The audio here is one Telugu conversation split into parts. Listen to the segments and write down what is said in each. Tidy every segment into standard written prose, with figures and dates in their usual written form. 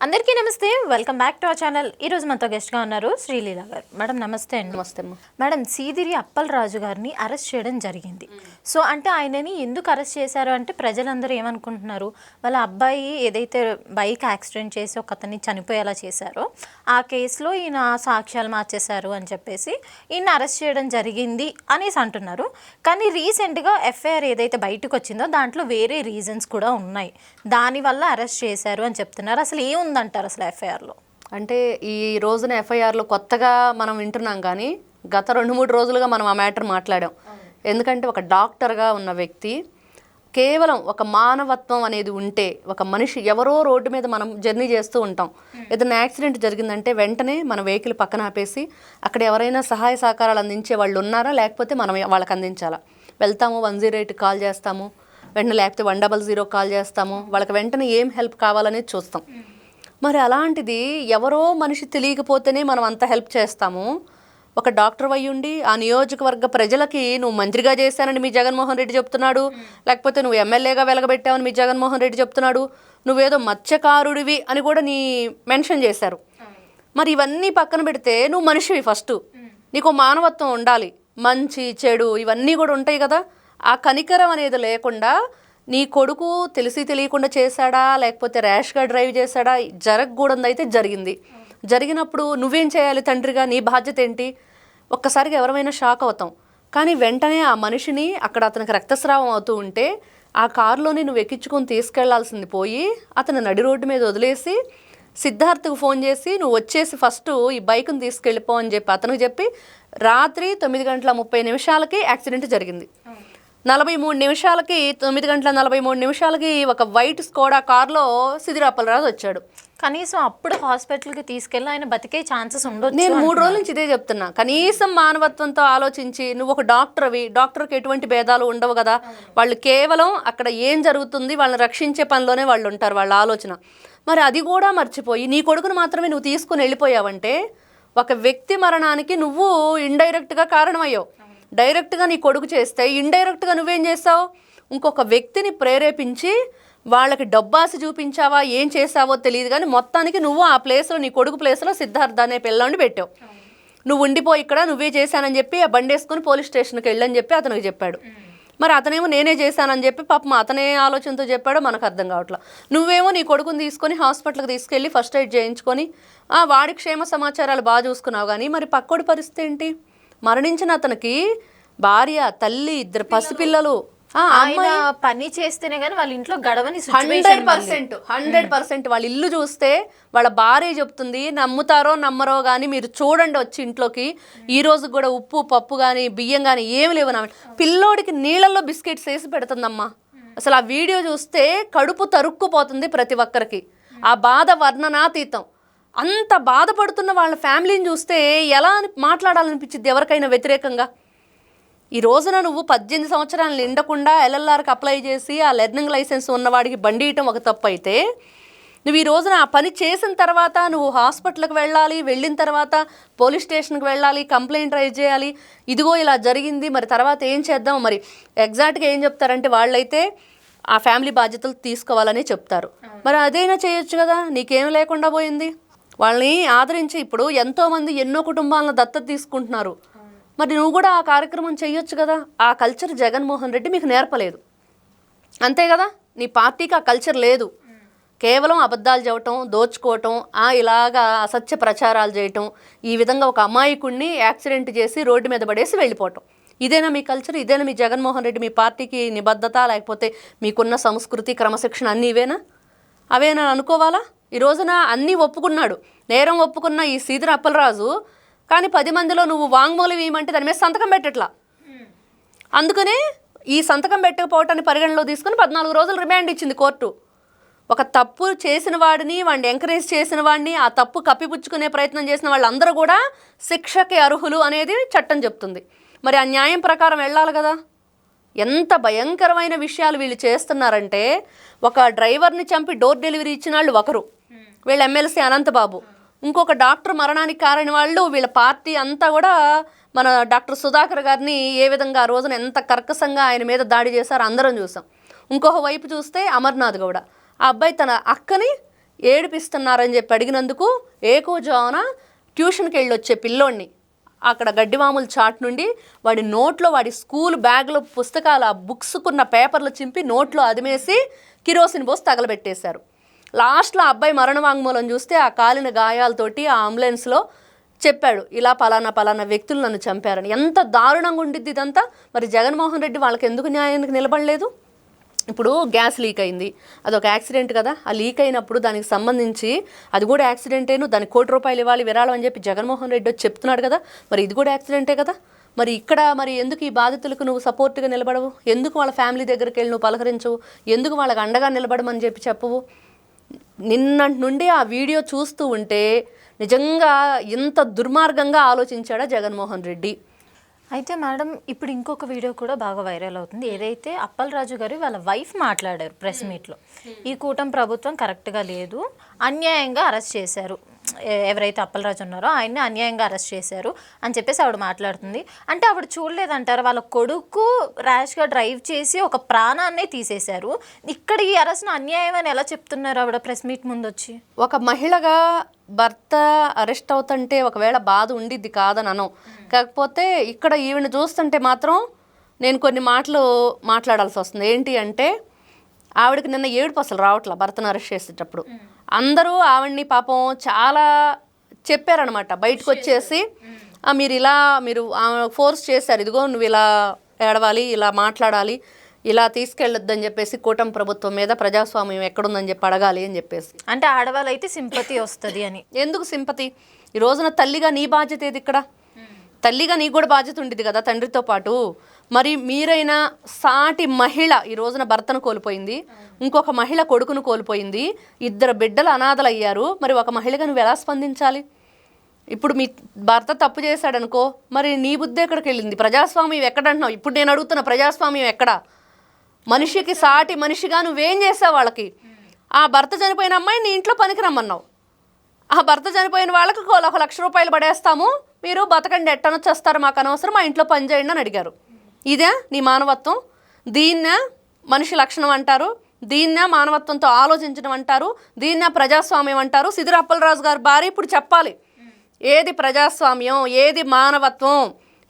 అందరికీ నమస్తే, welcome back to our channel. ఈరోజు మనతో గెస్ట్గా ఉన్నారు శ్రీలీల గారు. మేడం నమస్తే అండి. నమస్తే అమ్మ. మేడం, సీదిరి అప్పలరాజు గారిని అరెస్ట్ చేయడం జరిగింది. సో అంటే ఆయనని ఎందుకు అరెస్ట్ చేశారు అంటే ప్రజలందరూ ఏమనుకుంటున్నారు, వాళ్ళ అబ్బాయి ఏదైతే బైక్ యాక్సిడెంట్ చేసి ఒక అతన్ని చనిపోయేలా చేశారో ఆ కేసులో ఈయన సాక్ష్యాలు మార్చేశారు అని చెప్పేసి ఈయన అరెస్ట్ చేయడం జరిగింది అనేసి అంటున్నారు. కానీ రీసెంట్గా ఎఫ్ఐఆర్ ఏదైతే బయటకు వచ్చిందో దాంట్లో వేరే రీజన్స్ కూడా ఉన్నాయి, దానివల్ల అరెస్ట్ చేశారు అని చెప్తున్నారు. అసలు ఏముందంటారు అసలు ఎఫ్ఐఆర్లో? అంటే ఈ రోజున ఎఫ్ఐఆర్లో కొత్తగా మనం వింటున్నాం, కానీ గత 2-3 రోజులుగా మనం ఆ మ్యాటర్ మాట్లాడాం. ఎందుకంటే ఒక డాక్టర్గా ఉన్న వ్యక్తి కేవలం ఒక మానవత్వం అనేది ఉంటే, ఒక మనిషి ఎవరో రోడ్డు మీద మనం జర్నీ చేస్తూ ఉంటాం, ఏదైనా యాక్సిడెంట్ జరిగిందంటే వెంటనే మన వెహికల్ పక్కన ఆపేసి అక్కడ ఎవరైనా సహాయ సహకారాలు అందించే వాళ్ళు ఉన్నారా, లేకపోతే మనం వాళ్ళకి అందించాలా. వెళ్తాము, 108 కాల్ చేస్తాము, వెంటనే లేకపోతే 100 కాల్ చేస్తాము, వాళ్ళకి వెంటనే ఏం హెల్ప్ కావాలనేది చూస్తాం. మరి అలాంటిది ఎవరో మనిషి తెలియకపోతేనే మనం అంత హెల్ప్ చేస్తాము. ఒక డాక్టర్ అయ్యుండి ఆ నియోజకవర్గ ప్రజలకి నువ్వు మంత్రిగా చేశానని మీ జగన్మోహన్ రెడ్డి చెప్తున్నాడు, లేకపోతే నువ్వు ఎమ్మెల్యేగా వెలగబెట్టావని మీ జగన్మోహన్ రెడ్డి చెప్తున్నాడు, నువ్వేదో మత్స్యకారుడివి అని కూడా మెన్షన్ చేశారు. మరి ఇవన్నీ పక్కన పెడితే నువ్వు మనిషివి, ఫస్ట్ నీకు మానవత్వం ఉండాలి, మంచి చెడు ఇవన్నీ కూడా ఉంటాయి కదా. ఆ కనికరం అనేది లేకుండా నీ కొడుకు తెలిసి తెలియకుండా చేశాడా, లేకపోతే ర్యాష్గా డ్రైవ్ చేశాడా, జరగకూడదు అయితే జరిగింది. జరిగినప్పుడు నువ్వేం చేయాలి తండ్రిగా, నీ బాధ్యత ఏంటి? ఒక్కసారిగా ఎవరైనా షాక్ అవుతాం. కానీ వెంటనే ఆ మనిషిని అక్కడ అతనికి రక్తస్రావం అవుతూ ఉంటే ఆ కారులోని నువ్వు ఎక్కించుకొని తీసుకెళ్లాల్సింది పోయి అతను నడి రోడ్డు మీద వదిలేసి సిద్ధార్థకు ఫోన్ చేసి నువ్వు వచ్చేసి ఫస్ట్ ఈ బైక్ని తీసుకెళ్ళిపో అని చెప్పి అతనికి చెప్పి రాత్రి 9:30 యాక్సిడెంట్ జరిగింది. 43 నిమిషాలకి 9:43 ఒక వైట్ స్కోడా కార్లో సీదిరి అప్పలరాజు వచ్చాడు. కనీసం అప్పుడు హాస్పిటల్కి తీసుకెళ్ళి ఆయన బతికే ఛాన్సెస్ ఉండొచ్చు. నేను 3 రోజుల నుంచి ఇదే చెప్తున్నా. కనీసం మానవత్వంతో ఆలోచించి, నువ్వు ఒక డాక్టర్వి, డాక్టర్కి ఎటువంటి భేదాలు ఉండవు కదా, వాళ్ళు కేవలం అక్కడ ఏం జరుగుతుంది వాళ్ళని రక్షించే పనిలోనే వాళ్ళు ఉంటారు, వాళ్ళ ఆలోచన. మరి అది కూడా మర్చిపోయి నీ కొడుకును మాత్రమే నువ్వు తీసుకుని వెళ్ళిపోయావంటే ఒక వ్యక్తి మరణానికి నువ్వు ఇండైరెక్ట్గా కారణమయ్యావు. డైరెక్ట్గా నీ కొడుకు చేస్తే ఇండైరెక్ట్గా నువ్వేం చేస్తావు, ఇంకొక వ్యక్తిని ప్రేరేపించి వాళ్ళకి డబ్బాసి చూపించావా, ఏం చేసావో తెలియదు, కానీ మొత్తానికి నువ్వు ఆ ప్లేస్లో, నీ కొడుకు ప్లేస్లో సిద్ధార్థ అనే పిల్లని పెట్టావు. నువ్వు ఉండిపోయి ఇక్కడ నువ్వే చేశానని చెప్పి ఆ బండి వేసుకొని పోలీస్ స్టేషన్కి వెళ్ళని చెప్పి అతనికి చెప్పాడు. మరి అతనేమో నేనే చేశానని చెప్పి పాపం అతనే ఆలోచనతో చెప్పాడో మనకు అర్థం కావట్లా. నువ్వేమో నీ కొడుకుని తీసుకొని హాస్పిటల్కి తీసుకెళ్ళి ఫస్ట్ ఎయిడ్ చేయించుకొని వాడి క్షేమ సమాచారాలు బాగా చూసుకున్నావు. కానీ మరి పక్కోడి పరిస్థితి ఏంటి? మరణించిన అతనికి భార్య, తల్లి, 2 పసిపిల్లలు, పని చేస్తేనే కానీ వాళ్ళ ఇంట్లో గడవని 100% వాళ్ళ ఇల్లు చూస్తే వాళ్ళ భార్య చెప్తుంది, నమ్ముతారో నమ్మరో కానీ మీరు చూడండి వచ్చి ఇంట్లోకి ఈ రోజు కూడా ఉప్పు పప్పు కానీ బియ్యం కానీ ఏమి లేవు. పిల్లోడికి నీళ్ళల్లో బిస్కెట్స్ వేసి పెడుతుందమ్మా. అసలు ఆ వీడియో చూస్తే కడుపు తరుక్కుపోతుంది ప్రతి ఒక్కరికి. ఆ బాధ వర్ణనాతీతం. అంత బాధపడుతున్న వాళ్ళ ఫ్యామిలీని చూస్తే ఎలా మాట్లాడాలనిపించింది ఎవరికైనా వ్యతిరేకంగా. ఈ రోజున నువ్వు 18 సంవత్సరాలు నిండకుండా ఎల్ఎల్ఆర్కి అప్లై చేసి ఆ లెర్నింగ్ లైసెన్స్ ఉన్నవాడికి బండి ఇవ్వటం ఒక తప్పు అయితే, నువ్వు ఈ రోజున ఆ పని చేసిన తర్వాత నువ్వు హాస్పిటల్కి వెళ్ళాలి, వెళ్ళిన తర్వాత పోలీస్ స్టేషన్కి వెళ్ళాలి, కంప్లైంట్ రైజ్ చేయాలి, ఇదిగో ఇలా జరిగింది మరి తర్వాత ఏం చేద్దాం. మరి ఎగ్జాక్ట్గా ఏం చెప్తారంటే వాళ్ళైతే ఆ ఫ్యామిలీ బాధ్యతలు తీసుకోవాలని చెప్తారు. మరి అదైనా చేయొచ్చు కదా, నీకేం లేకుండా పోయింది. వాళ్ళని ఆదరించి ఇప్పుడు ఎంతోమంది ఎన్నో కుటుంబాలను దత్తత తీసుకుంటున్నారు. మరి నువ్వు కూడా ఆ కార్యక్రమం చేయొచ్చు కదా. ఆ కల్చర్ జగన్మోహన్ రెడ్డి మీకు నేర్పలేదు, అంతే కదా. నీ పార్టీకి ఆ కల్చర్ లేదు. కేవలం అబద్ధాలు చెప్పటం, దోచుకోవటం, ఇలాగా అసత్య ప్రచారాలు చేయటం, ఈ విధంగా ఒక అమాయకుడిని యాక్సిడెంట్ చేసి రోడ్డు మీద పడేసి వెళ్ళిపోవటం. ఇదేనా మీ కల్చర్? ఇదేనా మీ జగన్మోహన్ రెడ్డి, మీ పార్టీకి నిబద్ధత, లేకపోతే మీకున్న సంస్కృతి, క్రమశిక్షణ అన్నీ ఇవేనా? అవేనా అనుకోవాలా? ఈ రోజున అన్నీ ఒప్పుకున్నాడు, నేరం ఒప్పుకున్న ఈ సీదిరి అప్పలరాజు, కానీ 10 మందిలో నువ్వు వాంగ్మూలం ఇవ్వమంటే దాని మీద సంతకం పెట్టట్లా. అందుకనే ఈ సంతకం పెట్టకపోవటాన్ని పరిగణలో తీసుకుని 14 రోజులు రిమాండ్ ఇచ్చింది కోర్టు. ఒక తప్పు చేసిన వాడిని, వాడిని ఎంకరేజ్ చేసిన వాడిని, ఆ తప్పు కప్పిపుచ్చుకునే ప్రయత్నం చేసిన వాళ్ళందరూ కూడా శిక్షకి అర్హులు అనేది చట్టం చెప్తుంది. మరి ఆ న్యాయం ప్రకారం వెళ్ళాలి కదా. ఎంత భయంకరమైన విషయాలు వీళ్ళు చేస్తున్నారంటే, ఒక డ్రైవర్ని చంపి డోర్ డెలివరీ ఇచ్చిన వాళ్ళు ఒకరు, వీళ్ళ ఎమ్మెల్సీ అనంతబాబు. ఇంకొక డాక్టర్ మరణానికి కారణం వాళ్ళు, వీళ్ళ పార్టీ అంతా కూడా మన డాక్టర్ సుధాకర్ గారిని ఏ విధంగా ఆ రోజున ఎంత కర్కశంగా ఆయన మీద దాడి చేశారో అందరం చూసాం. ఇంకొక వైపు చూస్తే అమర్నాథ్ గౌడ, ఆ అబ్బాయి తన అక్కని ఏడిపిస్తున్నారని చెప్పి అడిగినందుకు ఏకోజామున ట్యూషన్కి వెళ్ళి వచ్చే పిల్లోడిని అక్కడ గడ్డివాముల చాట్ నుండి వాడి నోట్లో వాడి స్కూల్ బ్యాగ్లో పుస్తకాలు ఆ బుక్స్కున్న పేపర్లు చింపి నోట్లో అదిమేసి కిరోసిన్ పోసి తగలబెట్టేశారు. లాస్ట్లో ఆ అబ్బాయి మరణ వాంగ్మూలం చూస్తే ఆ కాలిన గాయాలతోటి ఆ అంబులెన్స్లో చెప్పాడు, ఇలా పలానా వ్యక్తులు నన్ను చంపారని. ఎంత దారుణంగా ఉండిద్ది ఇదంతా. మరి జగన్మోహన్ రెడ్డి వాళ్ళకి ఎందుకు న్యాయానికి నిలబడలేదు? ఇప్పుడు గ్యాస్ లీక్ అయింది, అదొక యాక్సిడెంట్ కదా. ఆ లీక్ అయినప్పుడు దానికి సంబంధించి అది కూడా యాక్సిడెంటేను, దానికి ₹1 ఇవ్వాలి విరాళం అని చెప్పి జగన్మోహన్ రెడ్డి వచ్చి చెప్తున్నాడు కదా. మరి ఇది కూడా యాక్సిడెంటే కదా. మరి ఇక్కడ మరి ఎందుకు ఈ బాధితులకు నువ్వు సపోర్ట్గా నిలబడవు? ఎందుకు వాళ్ళ ఫ్యామిలీ దగ్గరికి వెళ్ళి నువ్వు పలకరించవు? ఎందుకు వాళ్ళకి అండగా నిలబడమని చెప్పవు? నిన్నటి నుండి ఆ వీడియో చూస్తూ ఉంటే నిజంగా ఇంత దుర్మార్గంగా ఆలోచించాడా జగన్మోహన్ రెడ్డి? అయితే మేడం ఇప్పుడు ఇంకొక వీడియో కూడా బాగా వైరల్ అవుతుంది. ఏదైతే అప్పలరాజు గారు వాళ్ళ వైఫ్ మాట్లాడారు ప్రెస్ మీట్లో, ఈ కూటమి ప్రభుత్వం కరెక్ట్గా లేదు, అన్యాయంగా అరెస్ట్ చేశారు, ఎవరైతే అప్పలరాజు ఉన్నారో ఆయన్ని అన్యాయంగా అరెస్ట్ చేశారు అని చెప్పేసి ఆవిడ మాట్లాడుతుంది. అంటే ఆవిడ చూడలేదంటారు, వాళ్ళ కొడుకు ర్యాష్గా డ్రైవ్ చేసి ఒక ప్రాణాన్నే తీసేశారు. ఇక్కడ ఈ అరెస్ట్ను అన్యాయం అని ఎలా చెప్తున్నారు ఆవిడ ప్రెస్ మీట్ ముందు వచ్చి? ఒక మహిళగా భర్త అరెస్ట్ అవుతుంటే ఒకవేళ బాధ ఉండిద్ది కాదని అనం, కాకపోతే ఇక్కడ ఈవిని చూస్తుంటే మాత్రం నేను కొన్ని మాటలు మాట్లాడాల్సి వస్తుంది. ఏంటి అంటే ఆవిడకి నిన్న ఏడుపు అసలు రావట్లా భర్తను అరెస్ట్ చేసేటప్పుడు. అందరూ ఆవిడ్ని పాపం చాలా చెప్పారనమాట, బయటకు వచ్చేసి మీరు ఫోర్స్ చేశారు, ఇదిగో నువ్వు ఇలా ఏడవాలి, ఇలా మాట్లాడాలి, ఇలా తీసుకెళ్ళొద్దని చెప్పేసి కూటమి ప్రభుత్వం మీద ప్రజాస్వామ్యం ఎక్కడుందని చెప్పి అడగాలి అని చెప్పేసి. అంటే ఆడవాళ్ళు అయితే సింపతి వస్తుంది అని. ఎందుకు సింపతి? ఈ రోజున తల్లిగా నీ బాధ్యత ఏది? ఇక్కడ తల్లిగా నీకు కూడా బాధ్యత ఉండేది కదా తండ్రితో పాటు. మరి మీరైనా సాటి మహిళ ఈ రోజున భర్తను కోల్పోయింది, ఇంకొక మహిళ కొడుకును కోల్పోయింది, 2 బిడ్డలు అనాథలు అయ్యారు. మరి ఒక మహిళగా నువ్వు ఎలా స్పందించాలి? ఇప్పుడు మీ భర్త తప్పు చేశాడనుకో, మరి నీ బుద్ధి ఎక్కడికి వెళ్ళింది? ప్రజాస్వామ్యం ఎక్కడంటున్నావు? ఇప్పుడు నేను అడుగుతున్న ప్రజాస్వామ్యం ఎక్కడ? మనిషికి సాటి మనిషిగా నువ్వేం చేసావు వాళ్ళకి? ఆ భర్త చనిపోయిన అమ్మాయి నీ ఇంట్లో పనికి రమ్మన్నావు, ఆ భర్త చనిపోయిన వాళ్ళకి ₹1,00,000 పడేస్తాము, మీరు బతకండి, ఎట్టనొచ్చి వస్తారు, మాకు అనవసరం, మా ఇంట్లో పని చేయండి అని అడిగారు. ఇదే నీ మానవత్వం? దీన్నే మనిషి లక్షణం అంటారు, దీన్నే మానవత్వంతో ఆలోచించడం అంటారు, దీన్నే ప్రజాస్వామ్యం అంటారు. సిదిరి అప్పలరాజు గారి భార్య ఇప్పుడు చెప్పాలి, ఏది ప్రజాస్వామ్యం, ఏది మానవత్వం,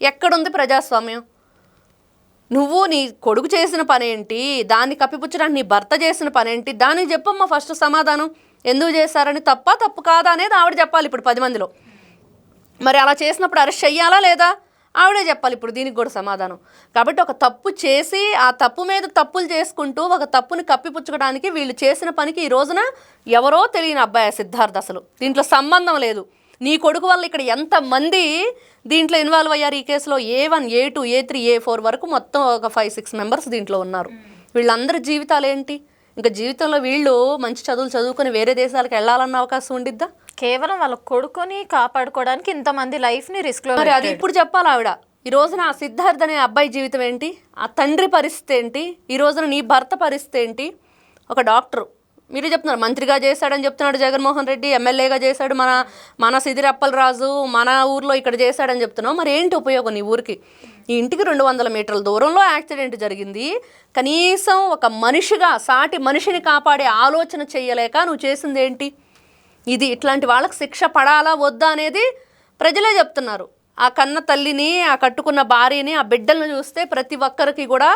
ఎక్కడుంది ప్రజాస్వామ్యం? నువ్వు నీ కొడుకు చేసిన పనేంటి, దాన్ని కప్పిపుచ్చడానికి నీ భర్త చేసిన పనేంటి, దానికి చెప్పమ్మా ఫస్ట్ సమాధానం. ఎందుకు చేశారని, తప్పు కాదా అనేది ఆవిడ చెప్పాలి ఇప్పుడు 10 మందిలో. మరి అలా చేసినప్పుడు అరెస్ట్ చెయ్యాలా లేదా ఆవిడే చెప్పాలి ఇప్పుడు దీనికి కూడా సమాధానం. కాబట్టి ఒక తప్పు చేసి ఆ తప్పు మీద తప్పులు చేసుకుంటూ ఒక తప్పుని కప్పిపుచ్చడానికి వీళ్ళు చేసిన పనికి ఈ రోజున ఎవరో తెలియని అబ్బాయి సిద్ధార్థ్, అసలు దీంట్లో సంబంధం లేదు. నీ కొడుకు వల్ల ఇక్కడ ఎంతమంది దీంట్లో ఇన్వాల్వ్ అయ్యారు ఈ కేసులో? A1, A2, A3, A4 వరకు మొత్తం ఒక 5-6 మెంబర్స్ దీంట్లో ఉన్నారు. వీళ్ళందరి జీవితాలు ఏంటి? ఇంకా జీవితంలో వీళ్ళు మంచి చదువులు చదువుకొని వేరే దేశాలకు వెళ్ళాలన్న అవకాశం ఉండిద్దా? కేవలం వాళ్ళ కొడుకుని కాపాడుకోవడానికి ఇంతమంది లైఫ్ని రిస్క్లో. మరి అది ఇప్పుడు చెప్పాలి ఆవిడ. ఈ రోజున ఆ సిద్ధార్థ్ అనే అబ్బాయి జీవితం ఏంటి? ఆ తండ్రి పరిస్థితి ఏంటి? ఈ రోజున నీ భర్త పరిస్థితి ఏంటి? ఒక డాక్టరు, మీరే చెప్తున్నారు మంత్రిగా చేశాడని చెప్తున్నాడు జగన్మోహన్ రెడ్డి, ఎమ్మెల్యేగా చేశాడు, మన సిదిరి అప్పలరాజు మన ఊర్లో ఇక్కడ చేశాడని చెప్తున్నావు. మరి ఏంటి ఉపయోగం నీ ఊరికి? ఈ ఇంటికి 200 మీటర్ల దూరంలో యాక్సిడెంట్ జరిగింది. కనీసం ఒక మనిషిగా సాటి మనిషిని కాపాడే ఆలోచన చెయ్యలేక నువ్వు చేసింది ఏంటి? ఇది ఇట్లాంటి వాళ్ళకి శిక్ష పడాలా వద్దా అనేది ప్రజలే చెప్తున్నారు. ఆ కన్న తల్లిని, ఆ కట్టుకున్న భార్యని, ఆ బిడ్డలను చూస్తే ప్రతి ఒక్కరికి కూడా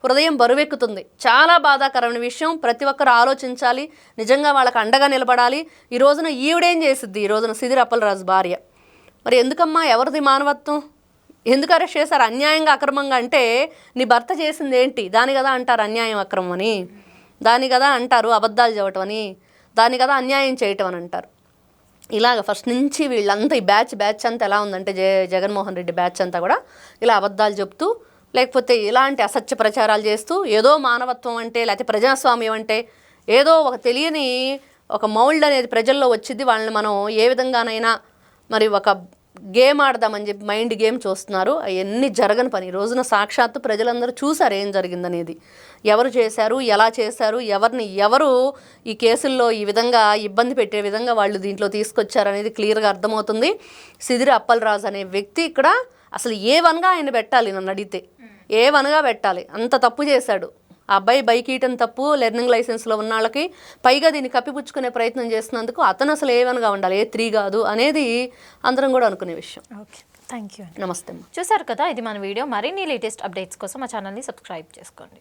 హృదయం బరువెక్కుతుంది. చాలా బాధాకరమైన విషయం. ప్రతి ఒక్కరు ఆలోచించాలి, నిజంగా వాళ్ళకి అండగా నిలబడాలి. ఈ రోజున ఈవిడేం చేసిద్ది? ఈ రోజున సిదిరి అప్పలరాజు భార్య. మరి ఎందుకమ్మా, ఎవరిది మానవత్వం? ఎందుకు అరెస్ట్ చేశారు అన్యాయంగా అక్రమంగా? అంటే నీ భర్త చేసింది ఏంటి? దాని కదా అంటారు అన్యాయం అక్రమం అని, దాని కదా అంటారు అబద్ధాలు చెప్పటం అని, దాని కదా అన్యాయం చేయటం అని అంటారు. ఇలాగ ఫస్ట్ నుంచి వీళ్ళంతా ఈ బ్యాచ్ అంతా ఎలా ఉందంటే జగన్మోహన్ రెడ్డి బ్యాచ్ అంతా కూడా ఇలా అబద్ధాలు చెప్తూ, లేకపోతే ఇలాంటి అసత్య ప్రచారాలు చేస్తూ, ఏదో మానవత్వం అంటే లేకపోతే ప్రజాస్వామ్యం అంటే ఏదో ఒక తెలియని ఒక మౌల్డ్ అనేది ప్రజల్లో వచ్చింది. వాళ్ళని మనం ఏ విధంగానైనా మరి ఒక గేమ్ ఆడదామని చెప్పి మైండ్ గేమ్ చూస్తున్నారు. అవన్నీ జరగని పని. ఈ రోజున సాక్షాత్తు ప్రజలందరూ చూసారు ఏం జరిగిందనేది, ఎవరు చేశారు, ఎలా చేశారు, ఎవరు ఈ కేసుల్లో ఈ విధంగా ఇబ్బంది పెట్టే విధంగా వాళ్ళు దీంట్లో తీసుకొచ్చారనేది క్లియర్గా అర్థమవుతుంది. సిదిరి అప్పలరాజు అనే వ్యక్తి ఇక్కడ అసలు A1గా ఆయన పెట్టాలి, నన్ను అడిగితే A1గా పెట్టాలి. అంత తప్పు చేశాడు. ఆ అబ్బాయి బైక్ ఇయటం తప్పు, లెర్నింగ్ లైసెన్స్లో ఉన్న వాళ్ళకి, పైగా దీన్ని కప్పిపుచ్చుకునే ప్రయత్నం చేస్తున్నందుకు అతను అసలు A1గా ఉండాలి, A3 కాదు అనేది అందరం కూడా అనుకునే విషయం. Okay, thank you. నమస్తే అమ్మ. చూసారు కదా, ఇది మన వీడియో. మరిన్ని లేటెస్ట్ అప్డేట్స్ కోసం మా ఛానల్ని సబ్స్క్రైబ్ చేసుకోండి.